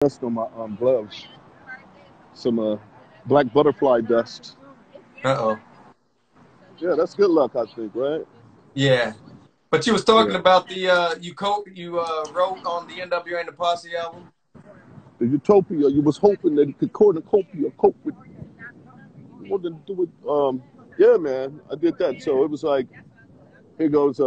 dust on my gloves. Some black butterfly dust. Uh-oh. Yeah, that's good luck, I think, right? Yeah. But you was talking Yeah. about the you wrote on the NWA and the Posse album. The utopia, you was hoping that it could cornucopia cope with more than do it. Yeah, man, I did that. So it was like, here goes,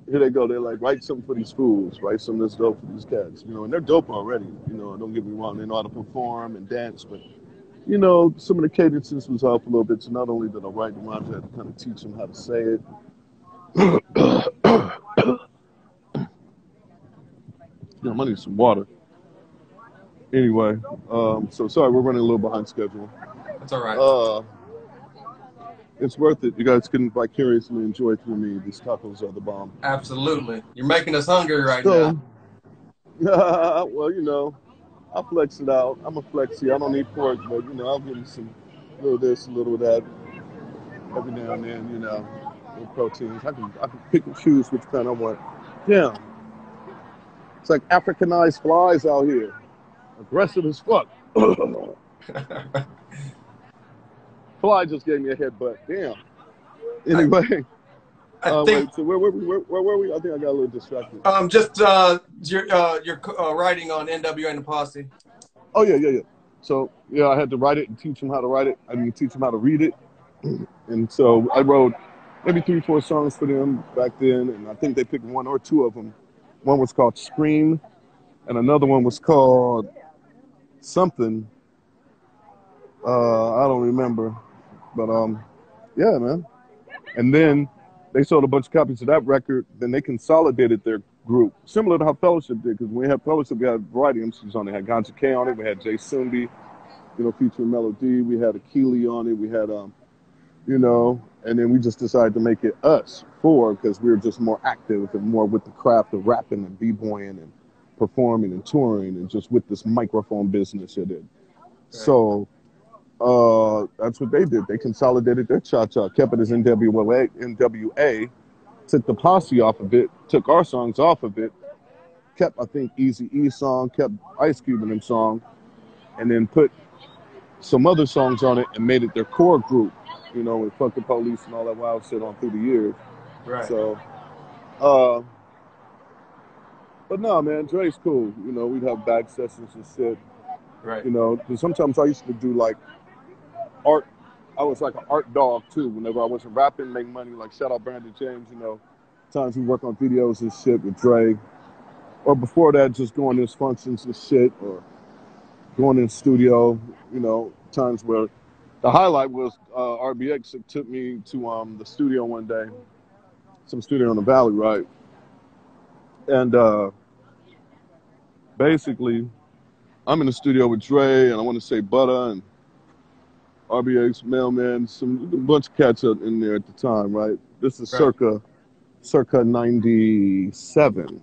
here they go. They're like, write something for these fools, write something that's dope for these cats, and they're dope already. Don't get me wrong, they know how to perform and dance, but some of the cadences was off a little bit. So not only did I write the rhymes, I had to kind of teach them how to say it. I need some water. Anyway, so sorry, we're running a little behind schedule. That's all right. Uh, it's worth it. You guys can vicariously enjoy through me. These tacos are the bomb. Absolutely. You're making us hungry right So, now. well, I'll flex it out. I'm a flexi. I don't need pork, but I'll give you some little this, a little of that every now and then. Little proteins. I can pick and choose which kind I want. Yeah, it's like Africanized flies out here, aggressive as fuck. Fly just gave me a headbutt. Damn. Anyway, I think wait. So where were we? I think I got a little distracted. just your writing on NWA and the Posse. Oh yeah. So yeah, I had to write it and teach them how to write it. I mean, teach them how to read it. And so I wrote maybe 3-4 songs for them back then, and I think they picked one or two of them. One was called Scream, and another one was called something. I don't remember, but yeah, man. And then they sold a bunch of copies of that record. Then they consolidated their group, similar to how Fellowship did. Because when we had Fellowship, we had a variety of MCs on it. We had Ganja K on it. We had Jay Sumbi, featuring Melody. We had Akili on it. We had and then we just decided to make it us four because we were just more active and more with the craft of rapping and b-boying and performing and touring and just with this microphone business it did. Right. So that's what they did. They consolidated their cha-cha, kept it as NWA, took the Posse off of it, took our songs off of it, kept, I think, Eazy-E song, kept Ice Cube in them song, and then put some other songs on it and made it their core group, with Fuck the Police and all that wild shit on through the years. Right. So, but no, man, Dre's cool. We'd have back sessions and shit. Right. Because sometimes I used to do like art. I was like an art dog too. Whenever I wasn't rapping, make money. Like shout out Brandon James. Times we work on videos and shit with Dre, or before that, just going to functions and shit, or going in the studio. Times where the highlight was RBX took me to the studio one day, some studio in the Valley, right? And basically, I'm in the studio with Dre, and I want to say Butter and RBX, Mailman, a bunch of cats up in there at the time, right? This is circa 97,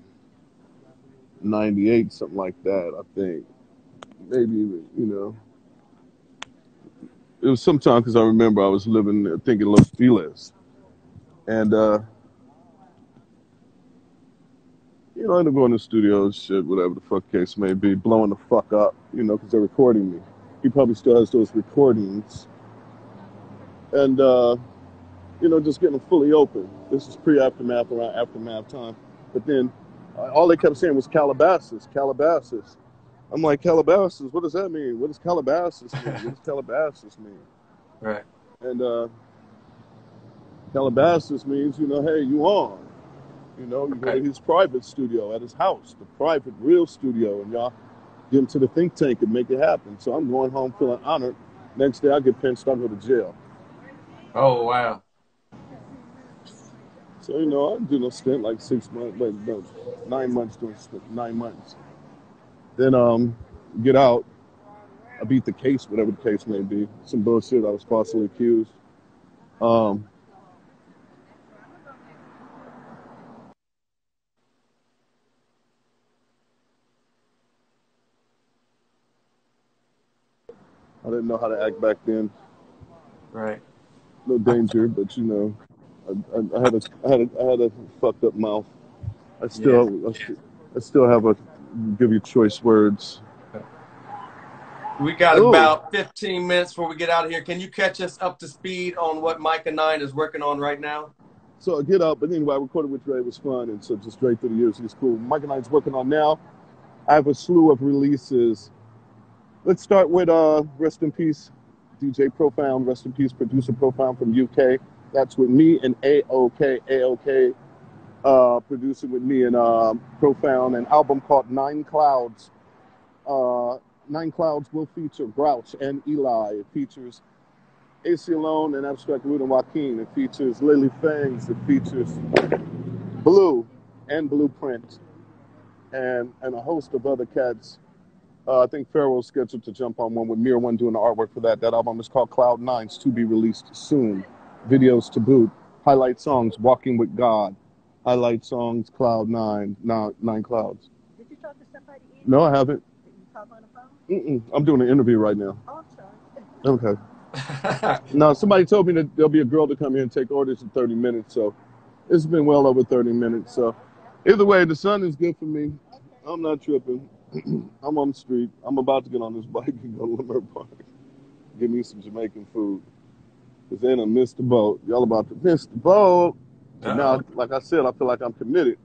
98, something like that, I think. Maybe, It was sometime because I remember I was living, I think, in Los Feliz. And, I ended up going to the studio, shit, whatever the fuck case may be, blowing the fuck up, because they're recording me. He probably still has those recordings. And, just getting them fully open. This is pre-Aftermath, around Aftermath time. But then all they kept saying was Calabasas. I'm like, Calabasas, what does that mean? What does Calabasas mean? What does Calabasas mean? Right. And Calabasas means, hey, you on. You go to his private studio at his house, the private, real studio, and y'all get him to the think tank and make it happen. So I'm going home feeling honored. Next day I get pinched, I go to jail. Oh, wow. So, I do no stint like 6 months, like 9 months doing 9 months. Then get out. I beat the case, whatever the case may be. Some bullshit. I was falsely accused. I didn't know how to act back then. Right. No danger, but I had a fucked up mouth. I still have a give you choice words. We got Ooh. about 15 minutes before we get out of here. Can you catch us up to speed on what Myka 9 is working on right now? So I get up, but anyway, I recorded with Dre. It was fun, and so just straight through the years, he's cool. Myka 9's working on now. I have a slew of releases. Let's start with rest in peace, DJ Profound, rest in peace, producer Profound from UK. That's with me and AOK, producing with me and Profound, an album called Nine Clouds. Nine Clouds will feature Grouch and Eli. It features AC Alone and Abstract Root and Joaquin. It features Lily Fangs. It features Blue and Blueprint and a host of other cats. I think Pharaoh's scheduled to jump on one with Mir One doing the artwork for that. That album is called Cloud Nines, to be released soon. Videos to boot. Highlight songs, Walking with God. Highlight songs, Cloud Nine, Nine Clouds. Did you talk to somebody? No, I haven't. Did you talk on the phone? I'm doing an interview right now. Oh, I'm sorry. Okay. No, somebody told me that there'll be a girl to come here and take orders in 30 minutes, so it's been well over 30 minutes. So either way, the sun is good for me. I'm not tripping. I'm on the street. I'm about to get on this bike and go to Lemur Park. Give me some Jamaican food. Because then I missed the boat. Y'all about to miss the boat. So now, like I said, I feel like I'm committed.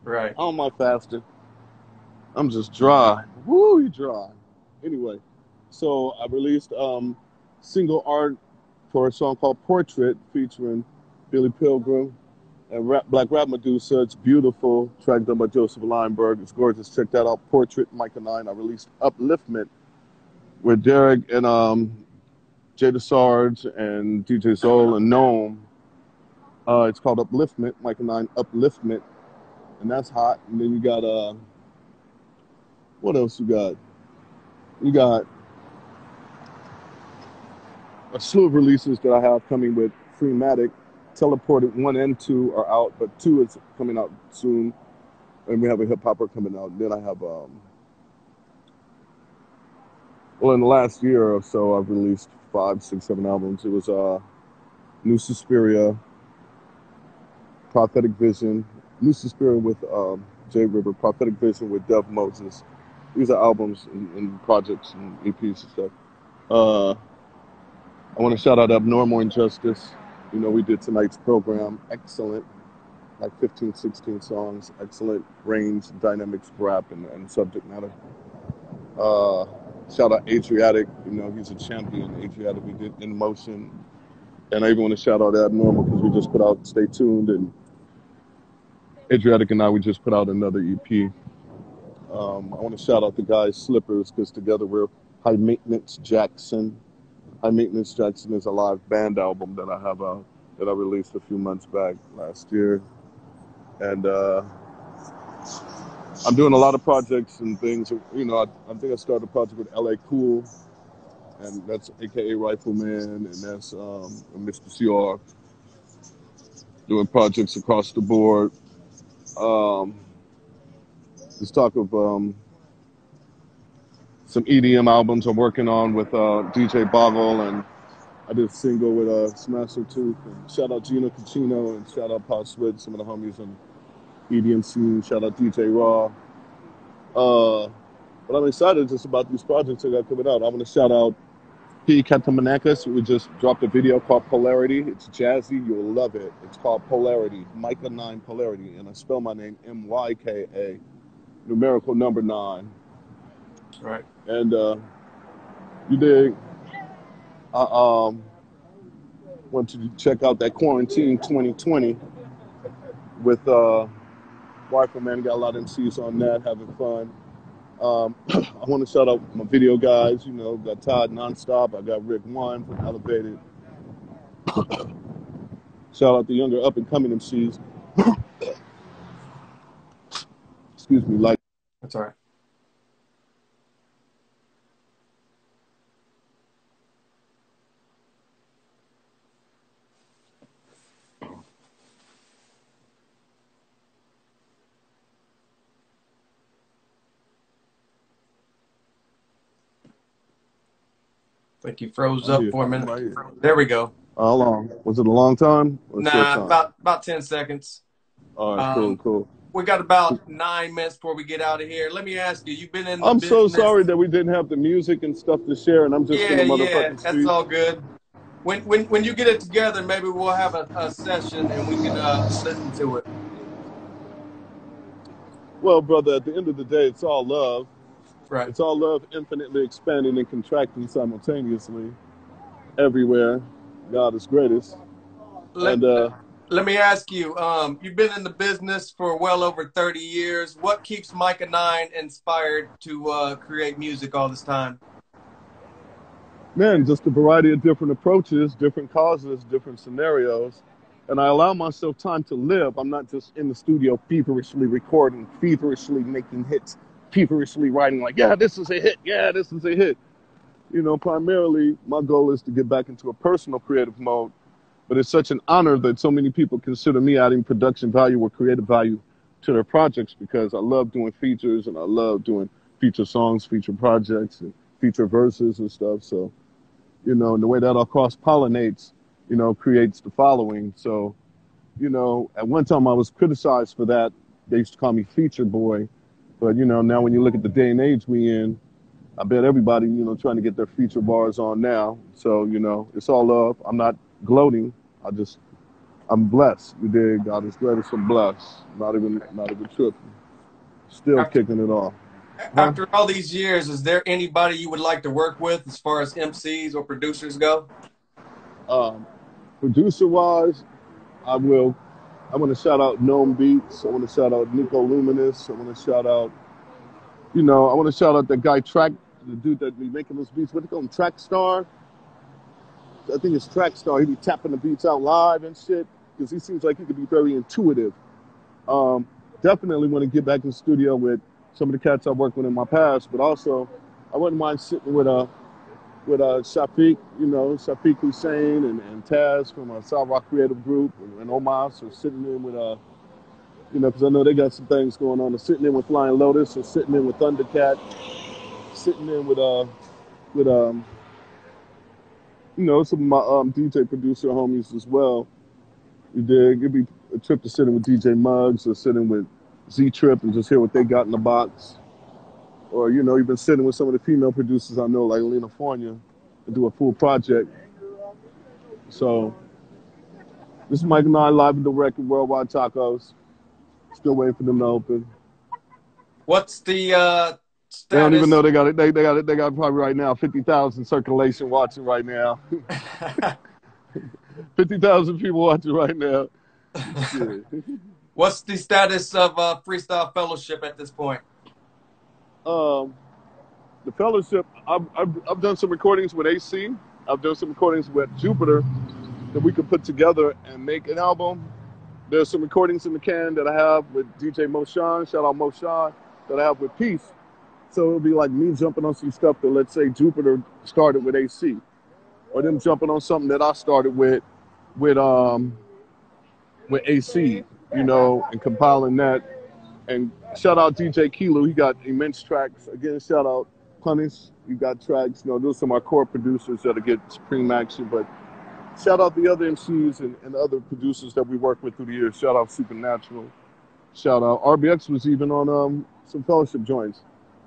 Right. How am I fasting? I'm just dry. Woo, dry. Anyway, so I released single art for a song called Portrait featuring Billy Pilgrim and Black Rap Medusa. It's beautiful. Track done by Joseph Leinberg. It's gorgeous. Check that out. Portrait, Myka 9. I released Upliftment with Derek and Jada Sarge and DJ Zoll and Gnome. It's called Upliftment, Myka 9 Upliftment. And that's hot. And then you got, what else you got? You got a slew of releases that I have coming with Freematic. Teleported 1 and 2 are out, but 2 is coming out soon. And we have a hip-hopper coming out. And then I have, well, in the last year or so, I've released 5, 6, 7 albums. It was New Suspiria, Prophetic Vision, New Suspiria with Jay River, Prophetic Vision with Dev Moses. These are albums and projects and EPs and stuff. I want to shout out Abnormal Injustice. You know, we did tonight's program. Excellent. Like 15, 16 songs. Excellent range, dynamics, rap, and subject matter. Shout out Adriatic. You know, he's a champion. Adriatic, we did In Motion. And I even want to shout out Abnormal because we just put out Stay Tuned. And Adriatic and I, we just put out another EP. I want to shout out the guys Slippers because together we're High Maintenance Jackson. High Maintenance Jackson is a live band album that I have out that I released a few months back last year. And I'm doing a lot of projects and things. You know, I think I started a project with LA Cool, and that's AKA Rifleman, and that's Mr. CR. Doing projects across the board. Let's talk of some EDM albums I'm working on with DJ Boggle, and I did a single with Smasher Tooth. And shout out Gino Cucino and shout out Paul Swid, some of the homies on EDM scene. Shout out DJ Raw. But I'm excited just about these projects that got coming out. I want to shout out P. Katamanakis. We just dropped a video called Polarity. It's jazzy. You'll love it. It's called Polarity. Myka 9 Polarity. And I spell my name M-Y-K-A. Numerical number 9. Right. And you dig? I want you to check out that Quarantine 2020 with Rifleman. Got a lot of MCs on that, having fun. I want to shout out my video guys. You know, got Todd Nonstop. I got Rick One from Elevated. Shout out the younger up and coming MCs. Excuse me, like. That's all right. I think you froze up for a minute. Right. There we go. How long? Was it a long time? Or Nah, short time? about 10 seconds. All right, cool. we got about 9 minutes before we get out of here. Let me ask you, you've been in the I'm so business. sorry that we didn't have the music and stuff to share, and I'm just in Yeah, the yeah, motherfucking that's street. all good. When you get it together, maybe we'll have a session and we can listen to it. Well, brother, at the end of the day, it's all love. Right. It's all love, infinitely expanding and contracting simultaneously everywhere. God is greatest. Let And let me ask you, you've been in the business for well over 30 years. What keeps Myka 9 inspired to create music all this time? man, just a variety of different approaches, different causes, different scenarios. And I allow myself time to live. I'm not just in the studio feverishly recording, feverishly making hits, feverishly writing like, yeah, this is a hit. Yeah, this is a hit. You know, primarily my goal is to get back into a personal creative mode. But it's such an honor that so many people consider me adding production value or creative value to their projects, because I love doing features and I love doing feature songs, feature projects, and feature verses and stuff. So, you know, and the way that all cross-pollinates, you know, creates the following. So, you know, at one time I was criticized for that. They used to call me feature boy. But, you know, now when you look at the day and age we in, I bet everybody, you know, trying to get their feature bars on now. So, you know, it's all love. I'm not gloating. I'm blessed. You dig? God is greatest. I'm blessed. Not even tripping. Still After, kicking it off. Huh? after all these years, is there anybody you would like to work with as far as MCs or producers go? Um, Producer wise, I will. I want to shout out Gnome Beats. I want to shout out Nico Luminous. I want to shout out, you know, I want to shout out that guy the dude that be making those beats. What do they call him? Track Star. I think it's Track Star. He be tapping the beats out live and shit, because he seems like he could be very intuitive. Definitely want to get back in the studio with some of the cats I worked with in my past, but also I wouldn't mind sitting with Shafiq, you know, Shafiq Hussein and Taz from South Rock Creative Group, and Omas, or sitting in with you know, because I know they got some things going on. Or sitting in with Flying Lotus, or sitting in with Thundercat, sitting in with you know, some of my DJ producer homies as well. You dig? It'd be a trip to sit in with DJ Muggs, or sitting with Z Trip and just hear what they got in the box. Or, you know, even sitting with some of the female producers I know, like Lena Fornia, and do a full project. So, this is Myka 9 live and direct at Worldwide Tacos. Still waiting for them to open. What's the They don't even status? know they got it. They got probably right now 50,000 circulation watching right now. 50,000 people watching right now. Shit. What's the status of Freestyle Fellowship at this point? Um, the fellowship, I've done some recordings with AC. I've done some recordings with Jupiter that we could put together and make an album. There's some recordings in the can that I have with DJ Moshan, shout out Moshan, that I have with Peace. So it'll be like me jumping on some stuff that, let's say, Jupiter started with AC, or them jumping on something that I started with AC, you know, and compiling that. And shout out DJ Kilo, he got immense tracks. Again, shout out Punish, you got tracks. You know, those are some of our core producers that'll get supreme action. But shout out the other MCs and other producers that we work with through the years. Shout out Supernatural. Shout out RBX was even on some Fellowship joints.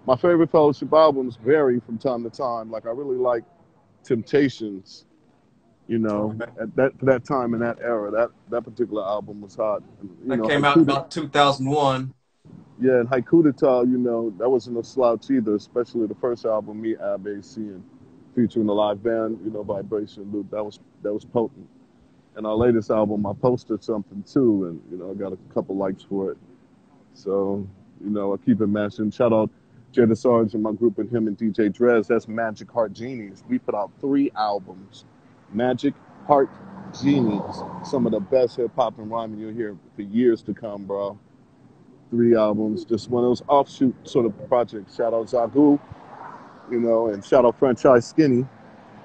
My favorite Fellowship albums vary from time to time. Like, I really like Temptations, you know, at that time in that era. That particular album was hot. And, you That know, came out in about 2001. yeah, and Haikudata, you know, that wasn't a slouch either, especially the first album, Me, Ab, AC, and featuring the live band, you know, Vibration Loop. That was potent. And our latest album, I posted something too, and, you know, I got a couple likes for it. So, you know, I keep it matching. Shout out Jada Sarge and my group and him and DJ Drez. That's Magic Heart Genies. We put out 3 albums. Magic Heart Genies. Some of the best hip hop and rhyming you'll hear for years to come, bro. 3 albums. Just one of those offshoot sort of projects. Shout out Zagu, you know, and shout out Franchise Skinny.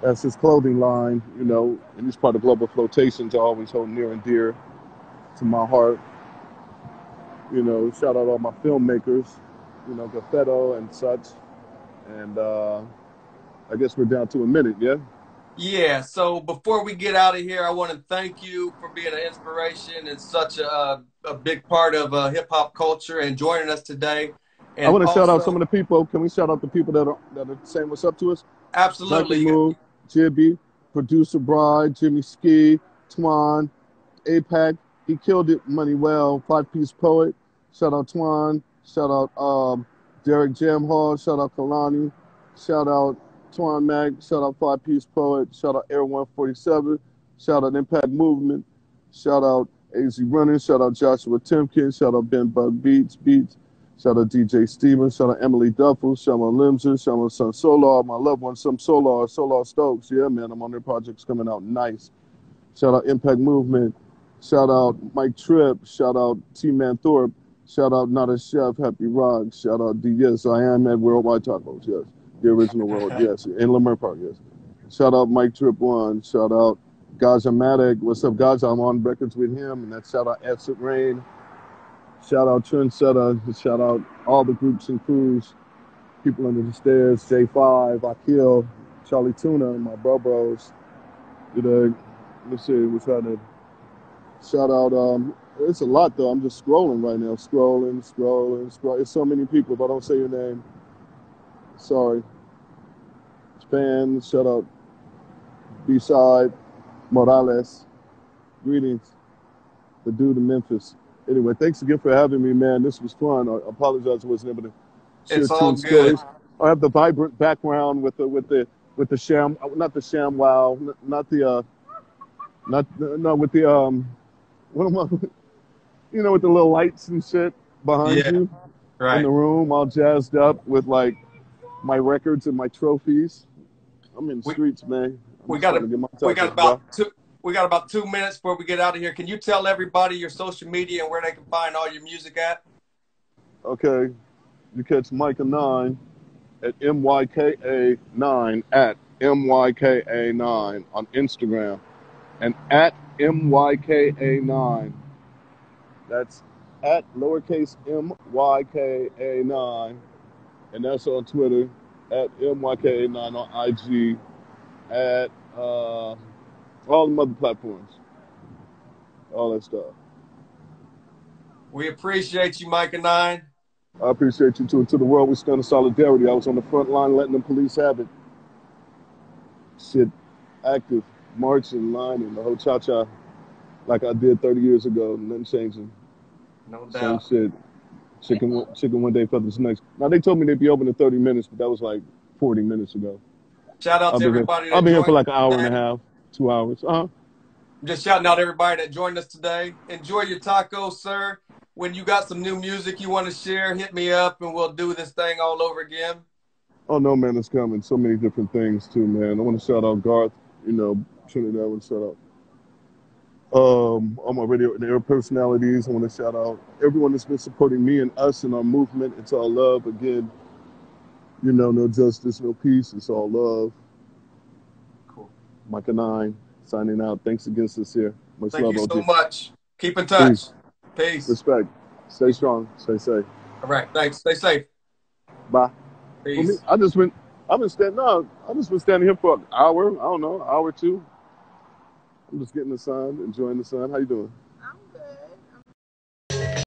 That's his clothing line, you know, and he's part of Global Flotations. I always hold near and dear to my heart. You know, shout out all my filmmakers, you know, Gaffetto and such. And I guess we're down to a minute, yeah? Yeah, so before we get out of here, I want to thank you for being an inspiration and such a big part of hip hop culture and joining us today. I And want to shout out some of also, the people. Can we shout out the people that are saying what's up to us? Zach absolutely, and Move, Jibby, Producer Bride, Jimmy Ski, Twan, APAC. He killed it, Money Well, Five Piece Poet. Shout out Twan. Shout out Derek Jam Hall. Shout out Kalani. Shout out Twan Mac. Shout out Five Piece Poet. Shout out Air 147. Shout out Impact Movement. Shout out AZ Running. Shout out Joshua Timkin. Shout out Ben Bug Beats. Shout out DJ Stevens. Shout out Emily Duffel. Shout out Limser. Shout out Son Solar. My loved one, some Solar Stokes. Yeah, man, I'm on their projects coming out nice. Shout out Impact Movement. Shout out Mike Tripp. Shout out T-Man Thorpe. Shout out Not a Chef, Happy Rock. Shout out D. Yes, I am at Worldwide Tacos. Yes, the original world. Yes, in Lamar Park. Yes. Shout out Mike Tripp One. Shout out Gaza Matic. What's up, Gaza? I'm on records with him, and that's shout out Acid Rain. Shout out Trendsetter. Shout out all the groups and crews. People Under the Stairs. J5. Akil. Charlie Tuna. My bros. You know, let's see. We're trying to shout out. It's a lot though. I'm just scrolling right now. Scrolling. It's so many people. If I don't say your name, sorry. Japan. Shout out B-side. Morales. Greetings. The dude in Memphis. Anyway, thanks again for having me, man. This was fun. I apologize I wasn't able to share it's all tune good. stories. I have the vibrant background with the sham, not the sham wow, not the not no with the what am I, with the little lights and shit behind Yeah, you in right. the room, all jazzed up with like my records and my trophies. I'm in the We streets, man. I'm we just got trying a, to get my we got tacos, bro. about 2 minutes before we get out of here. Can you tell everybody your social media and where they can find all your music at? Okay, you catch Myka9 at MYKA9 at MYKA9 on Instagram and at MYKA9. That's at lowercase MYKA9. And that's on Twitter at MYKA9 on IG at all the other platforms. All that stuff. We appreciate you, Myka 9. I appreciate you too. To the world, we stand in solidarity. I was on the front line letting the police have it. Shit, active, marching, lining, the whole cha-cha like I did 30 years ago. Nothing changing. No Same doubt. shit. Chicken one day, feathers next. Now, they told me they'd be open in 30 minutes, but that was like 40 minutes ago. Shout out I've to been here. everybody I've that been here for joined like an hour and a today. half, 2 hours. Just shouting out everybody that joined us today. Enjoy your tacos, sir. When you got some new music you want to share, hit me up and we'll do this thing all over again. Oh no, man, it's coming. So many different things too, man. I want to shout out Garth, Trinidad. I want to shout out all my radio and air personalities. I want to shout out everyone that's been supporting me and us and our movement. It's all love. Again, no justice, no peace. It's all love. Cool. Myka9 signing out. Thanks again, Sin-seer. Much Thank love, you so OG. much. Keep in touch. Peace. Respect. Stay strong. Stay safe. All right. Thanks. Stay safe. Bye. Peace. I've just been standing here for an hour. I don't know, an hour or two. I'm just getting the sun, enjoying the sun. How you doing?